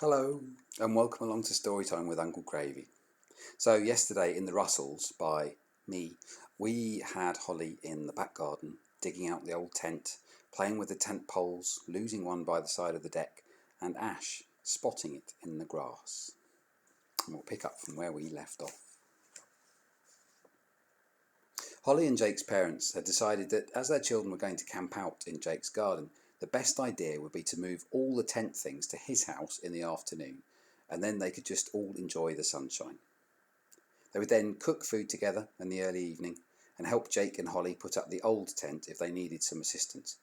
Hello, and welcome along to Storytime with Uncle Gravy. So, yesterday in the Rustles by me, we had Hollie in the back garden, digging out the old tent, playing with the tent poles, losing one by the side of the deck, and Ash spotting it in the grass. And we'll pick up from where we left off. Hollie and Jake's parents had decided that as their children were going to camp out in Jake's garden, the best idea would be to move all the tent things to his house in the afternoon, and then they could just all enjoy the sunshine. They would then cook food together in the early evening and help Jake and Hollie put up the old tent if they needed some assistance.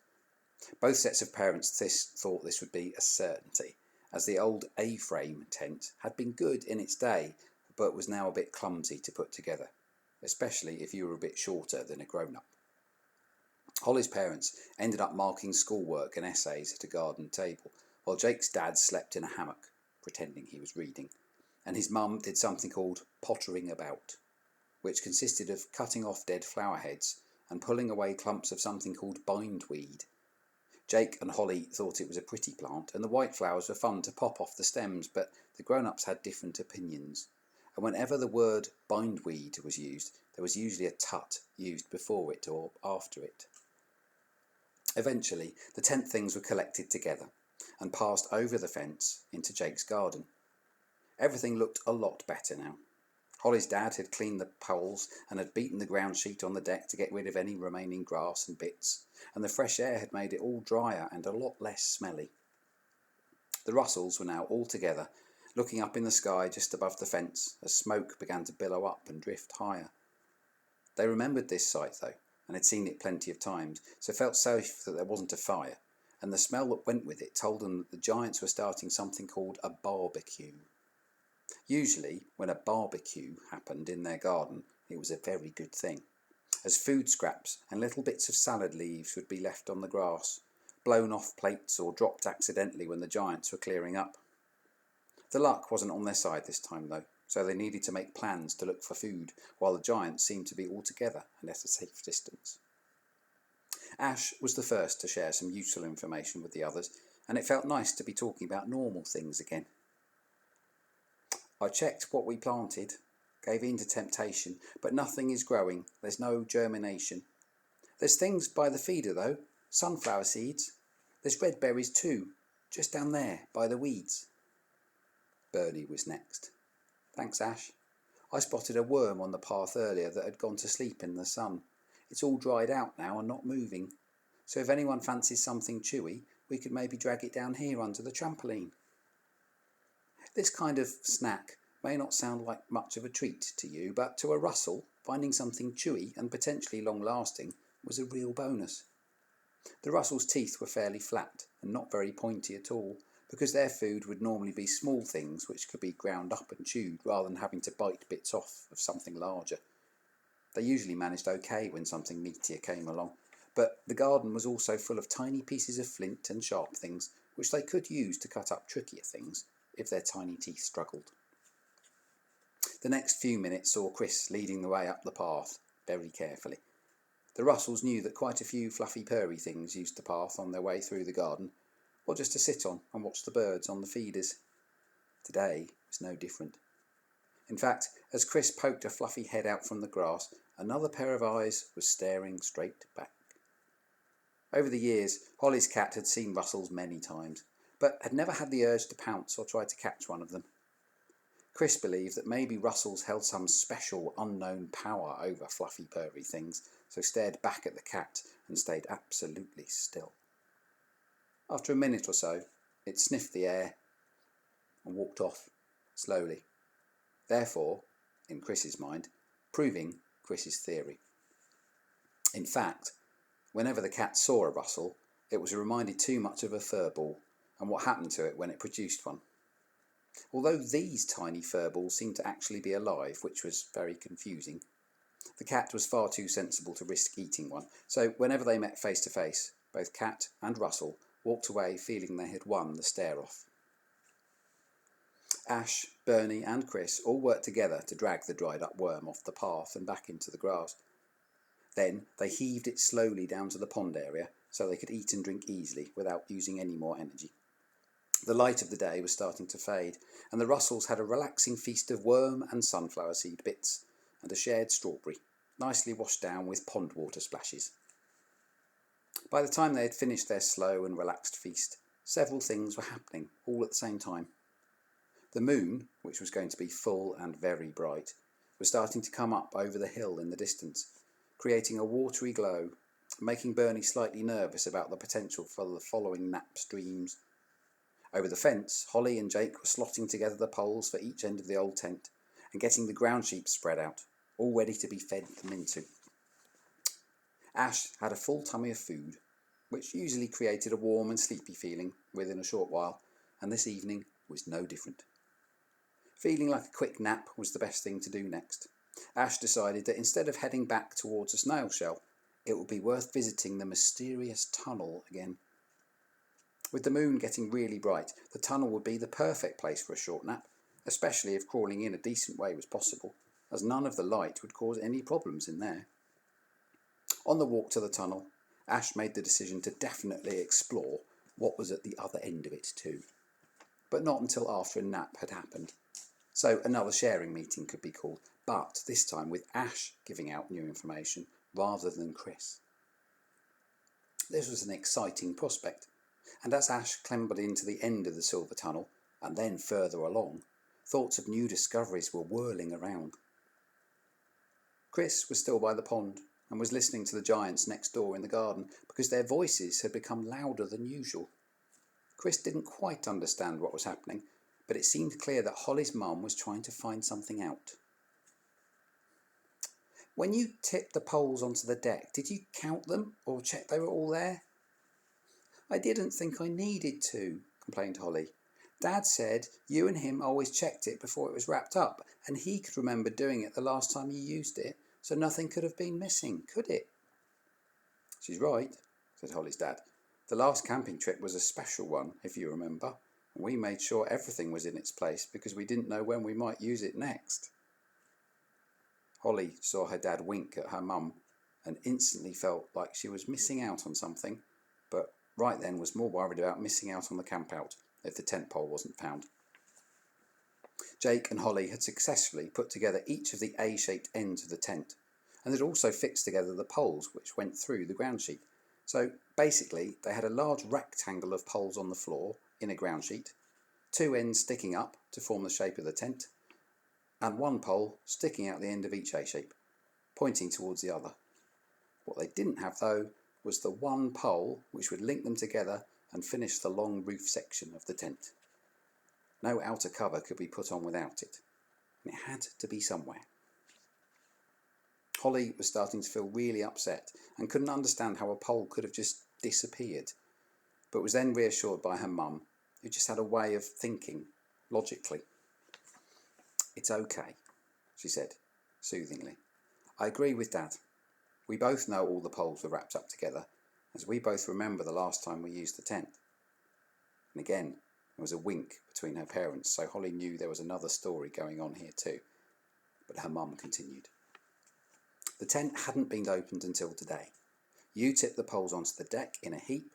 Both sets of parents thought this would be a certainty, as the old A-frame tent had been good in its day, but was now a bit clumsy to put together, especially if you were a bit shorter than a grown-up. Hollie's parents ended up marking schoolwork and essays at a garden table, while Jake's dad slept in a hammock, pretending he was reading, and his mum did something called pottering about, which consisted of cutting off dead flower heads and pulling away clumps of something called bindweed. Jake and Hollie thought it was a pretty plant, and the white flowers were fun to pop off the stems, but the grown-ups had different opinions, and whenever the word bindweed was used, there was usually a tut used before it or after it. Eventually, the tent things were collected together and passed over the fence into Jake's garden. Everything looked a lot better now. Hollie's dad had cleaned the poles and had beaten the ground sheet on the deck to get rid of any remaining grass and bits, and the fresh air had made it all drier and a lot less smelly. The Rustles were now all together, looking up in the sky just above the fence as smoke began to billow up and drift higher. They remembered this sight, though, and had seen it plenty of times, so felt safe that there wasn't a fire, and the smell that went with it told them that the giants were starting something called a barbecue. Usually, when a barbecue happened in their garden, it was a very good thing, as food scraps and little bits of salad leaves would be left on the grass, blown off plates or dropped accidentally when the giants were clearing up. The luck wasn't on their side this time, though, so they needed to make plans to look for food, while the giants seemed to be all together and at a safe distance. Ash was the first to share some useful information with the others, and it felt nice to be talking about normal things again. I checked what we planted, gave in to temptation, but nothing is growing. There's no germination. There's things by the feeder, though. Sunflower seeds. There's red berries too, just down there by the weeds. Bernie was next. Thanks, Ash. I spotted a worm on the path earlier that had gone to sleep in the sun. It's all dried out now and not moving. So if anyone fancies something chewy, we could maybe drag it down here under the trampoline. This kind of snack may not sound like much of a treat to you, but to a Russell, finding something chewy and potentially long-lasting was a real bonus. The Russell's teeth were fairly flat and not very pointy at all, because their food would normally be small things which could be ground up and chewed rather than having to bite bits off of something larger. They usually managed okay when something meatier came along, but the garden was also full of tiny pieces of flint and sharp things which they could use to cut up trickier things if their tiny teeth struggled. The next few minutes saw Chris leading the way up the path, very carefully. The Russells knew that quite a few fluffy purry things used the path on their way through the garden, or just to sit on and watch the birds on the feeders. Today was no different. In fact, as Chris poked a fluffy head out from the grass, another pair of eyes was staring straight back. Over the years, Hollie's cat had seen Rustles many times, but had never had the urge to pounce or try to catch one of them. Chris believed that maybe Rustles held some special unknown power over fluffy purry things, so stared back at the cat and stayed absolutely still. After a minute or so, it sniffed the air and walked off, slowly. Therefore, in Chris's mind, proving Chris's theory. In fact, whenever the cat saw a Russell, it was reminded too much of a fur ball and what happened to it when it produced one. Although these tiny fur balls seemed to actually be alive, which was very confusing, the cat was far too sensible to risk eating one, so whenever they met face to face, both cat and Russell walked away feeling they had won the stare-off. Ash, Bernie and Chris all worked together to drag the dried-up worm off the path and back into the grass. Then they heaved it slowly down to the pond area so they could eat and drink easily without using any more energy. The light of the day was starting to fade, and the Rustles had a relaxing feast of worm and sunflower seed bits, and a shared strawberry, nicely washed down with pond water splashes. By the time they had finished their slow and relaxed feast, several things were happening all at the same time. The moon, which was going to be full and very bright, was starting to come up over the hill in the distance, creating a watery glow, making Bernie slightly nervous about the potential for the following nap streams. Over the fence, Hollie and Jake were slotting together the poles for each end of the old tent and getting the ground sheep spread out, all ready to be fed them into. Ash had a full tummy of food, which usually created a warm and sleepy feeling within a short while, and this evening was no different. Feeling like a quick nap was the best thing to do next, Ash decided that instead of heading back towards a snail shell, it would be worth visiting the mysterious tunnel again. With the moon getting really bright, the tunnel would be the perfect place for a short nap, especially if crawling in a decent way was possible, as none of the light would cause any problems in there. On the walk to the tunnel, Ash made the decision to definitely explore what was at the other end of it too, but not until after a nap had happened. So another sharing meeting could be called, but this time with Ash giving out new information rather than Chris. This was an exciting prospect, and as Ash clambered into the end of the silver tunnel, and then further along, thoughts of new discoveries were whirling around. Chris was still by the pond, and was listening to the giants next door in the garden, because their voices had become louder than usual. Chris didn't quite understand what was happening, but it seemed clear that Hollie's mum was trying to find something out. When you tipped the poles onto the deck, did you count them or check they were all there? I didn't think I needed to, complained Hollie. Dad said you and him always checked it before it was wrapped up, and he could remember doing it the last time you used it, so nothing could have been missing, could it? She's right, said Hollie's dad. The last camping trip was a special one, if you remember. We made sure everything was in its place because we didn't know when we might use it next. Hollie saw her dad wink at her mum and instantly felt like she was missing out on something, but right then was more worried about missing out on the campout if the tent pole wasn't found. Jake and Hollie had successfully put together each of the A-shaped ends of the tent, and had also fixed together the poles which went through the ground sheet. So basically they had a large rectangle of poles on the floor in a ground sheet, two ends sticking up to form the shape of the tent, and one pole sticking out the end of each A-shape, pointing towards the other. What they didn't have though was the one pole which would link them together and finish the long roof section of the tent. No outer cover could be put on without it, and it had to be somewhere. Hollie was starting to feel really upset and couldn't understand how a pole could have just disappeared, but was then reassured by her mum, who just had a way of thinking logically. It's okay, she said, soothingly. I agree with Dad. We both know all the poles were wrapped up together, as we both remember the last time we used the tent. And again, there was a wink between her parents, so Hollie knew there was another story going on here too. But her mum continued. The tent hadn't been opened until today. You tipped the poles onto the deck in a heap.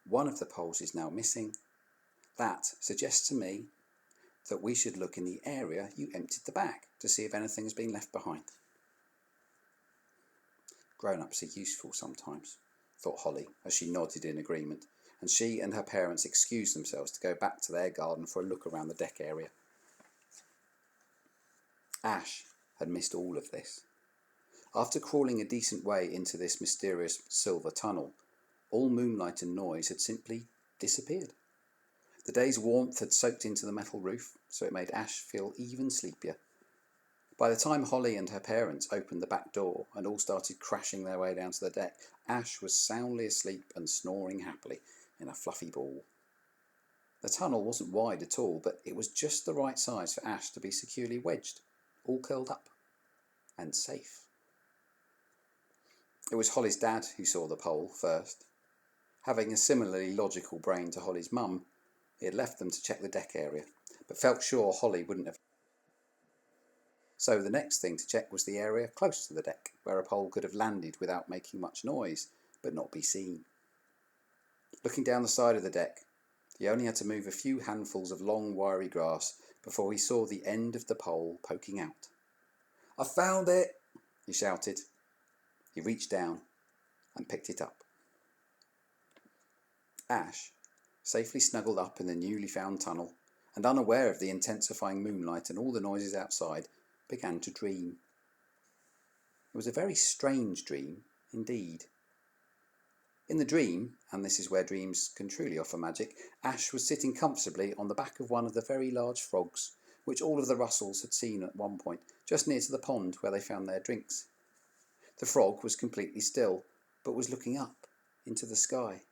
One of the poles is now missing. That suggests to me that we should look in the area you emptied the bag to see if anything has been left behind. Grown-ups are useful sometimes, thought Hollie as she nodded in agreement, and she and her parents excused themselves to go back to their garden for a look around the deck area. Ash had missed all of this. After crawling a decent way into this mysterious silver tunnel, all moonlight and noise had simply disappeared. The day's warmth had soaked into the metal roof, so it made Ash feel even sleepier. By the time Hollie and her parents opened the back door and all started crashing their way down to the deck, Ash was soundly asleep and snoring happily in a fluffy ball. The tunnel wasn't wide at all, but it was just the right size for Ash to be securely wedged, all curled up, and safe. It was Hollie's dad who saw the pole first. Having a similarly logical brain to Hollie's mum, he had left them to check the deck area, but felt sure Hollie wouldn't have. So the next thing to check was the area close to the deck, where a pole could have landed without making much noise, but not be seen. Looking down the side of the deck, He only had to move a few handfuls of long, wiry grass before he saw the end of the pole poking out. "I found it!" he shouted. He reached down and picked it up. Ash, safely snuggled up in the newly found tunnel, and unaware of the intensifying moonlight and all the noises outside, began to dream. It was a very strange dream indeed. In the dream, and this is where dreams can truly offer magic, Ash was sitting comfortably on the back of one of the very large frogs, which all of the Rustles had seen at one point, just near to the pond where they found their drinks. The frog was completely still, but was looking up into the sky.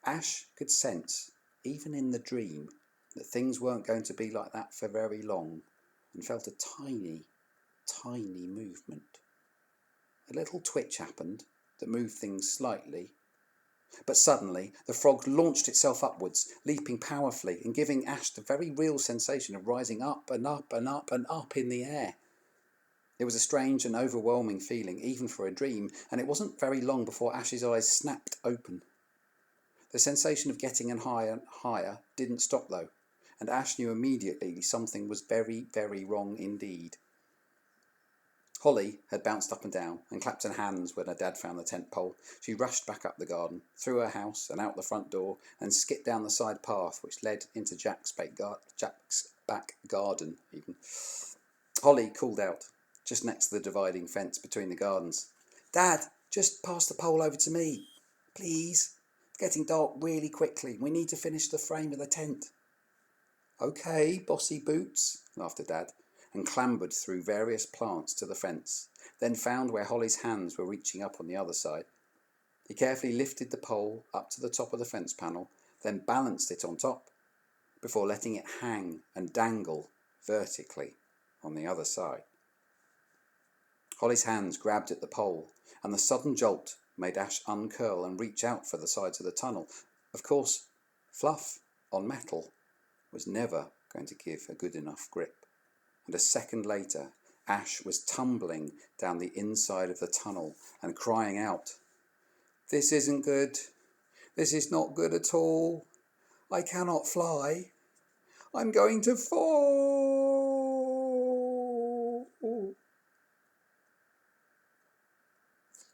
Ash could sense, even in the dream, that things weren't going to be like that for very long, and felt a tiny, tiny movement. A little twitch happened that moved things slightly, but suddenly the frog launched itself upwards, leaping powerfully and giving Ash the very real sensation of rising up and up and up and up in the air. It was a strange and overwhelming feeling, even for a dream, and it wasn't very long before Ash's eyes snapped open. The sensation of getting higher and higher didn't stop though, and Ash knew immediately something was very, very wrong indeed. Hollie had bounced up and down and clapped her hands when her dad found the tent pole. She rushed back up the garden, through her house and out the front door, and skipped down the side path which led into Jack's back garden even. Hollie called out, just next to the dividing fence between the gardens. "Dad, just pass the pole over to me, please. It's getting dark really quickly. We need to finish the frame of the tent." "Okay, bossy boots," laughed her dad, and clambered through various plants to the fence, then found where Hollie's hands were reaching up on the other side. He carefully lifted the pole up to the top of the fence panel, then balanced it on top, before letting it hang and dangle vertically on the other side. Hollie's hands grabbed at the pole, and the sudden jolt made Ash uncurl and reach out for the sides of the tunnel. Of course, fluff on metal was never going to give a good enough grip, and a second later, Ash was tumbling down the inside of the tunnel and crying out, "This isn't good. This is not good at all. I cannot fly. I'm going to fall."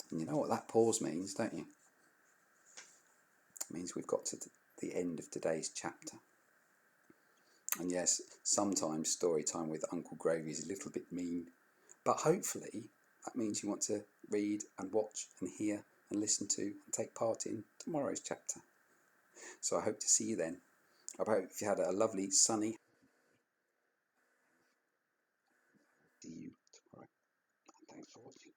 And you know what that pause means, don't you? It means we've got to the end of today's chapter. And yes, sometimes story time with Uncle Gravy is a little bit mean, but hopefully that means you want to read and watch and hear and listen to and take part in tomorrow's chapter. So I hope to see you then. I hope you had a lovely sunny. See you tomorrow. And thanks for watching.